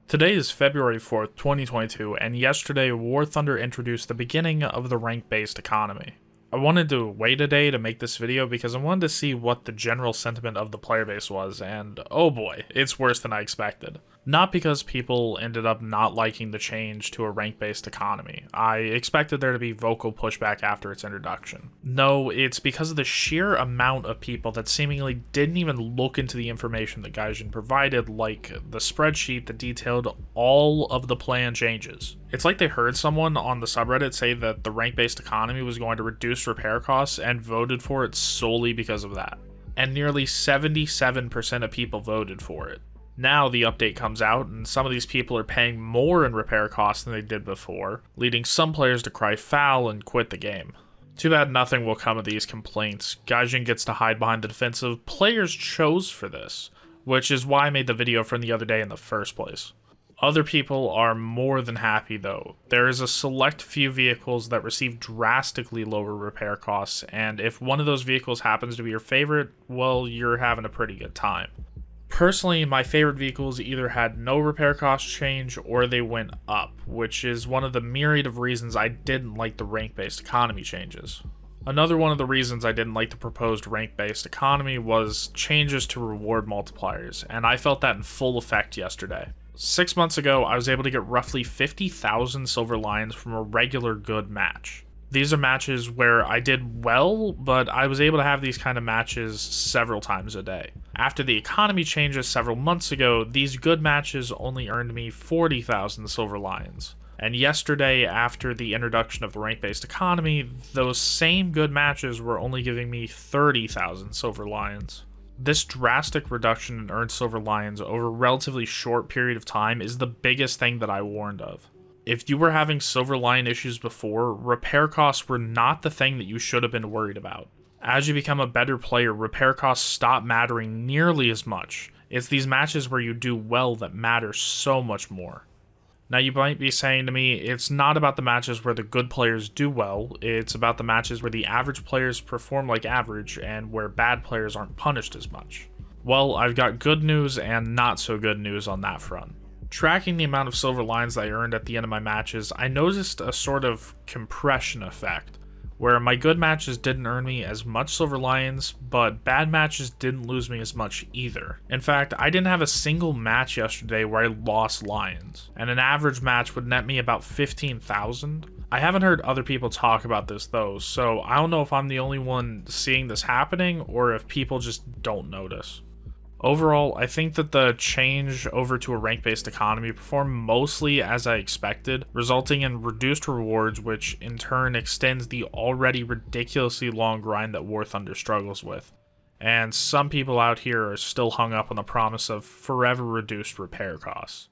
Today is February 4th, 2022, and yesterday War Thunder introduced the beginning of the rank-based economy. I wanted to wait a day to make this video because I wanted to see what the general sentiment of the player base was, and oh boy, it's worse than I expected. Not because people ended up not liking the change to a rank-based economy. I expected there to be vocal pushback after its introduction. No, it's because of the sheer amount of people that seemingly didn't even look into the information that Gaijin provided, like the spreadsheet that detailed all of the plan changes. It's like they heard someone on the subreddit say that the rank-based economy was going to reduce repair costs and voted for it solely because of that. And nearly 77% of people voted for it. Now the update comes out, and some of these people are paying more in repair costs than they did before, leading some players to cry foul and quit the game. Too bad nothing will come of these complaints. Gaijin gets to hide behind the defensive players chose for this, which is why I made the video from the other day in the first place. Other people are more than happy though. There is a select few vehicles that receive drastically lower repair costs, and if one of those vehicles happens to be your favorite, well, you're having a pretty good time. Personally, my favorite vehicles either had no repair cost change or they went up, which is one of the myriad of reasons I didn't like the rank-based economy changes. Another one of the reasons I didn't like the proposed rank-based economy was changes to reward multipliers, and I felt that in full effect yesterday. 6 months ago, I was able to get roughly 50,000 silver lions from a regular good match. These are matches where I did well, but I was able to have these kind of matches several times a day. After the economy changes several months ago, these good matches only earned me 40,000 silver lions. And yesterday, after the introduction of the rank-based economy, those same good matches were only giving me 30,000 silver lions. This drastic reduction in earned silver lions over a relatively short period of time is the biggest thing that I warned of. If you were having silver lion issues before, repair costs were not the thing that you should have been worried about. As you become a better player, repair costs stop mattering nearly as much. It's these matches where you do well that matter so much more. Now you might be saying to me, it's not about the matches where the good players do well, it's about the matches where the average players perform like average and where bad players aren't punished as much. Well, I've got good news and not so good news on that front. Tracking the amount of silver lions that I earned at the end of my matches, I noticed a sort of compression effect, where my good matches didn't earn me as much silver lions, but bad matches didn't lose me as much either. In fact, I didn't have a single match yesterday where I lost lions, and an average match would net me about 15,000. I haven't heard other people talk about this though, so I don't know if I'm the only one seeing this happening or if people just don't notice. Overall, I think that the change over to a rank-based economy performed mostly as I expected, resulting in reduced rewards, which in turn extends the already ridiculously long grind that War Thunder struggles with. And some people out here are still hung up on the promise of forever reduced repair costs.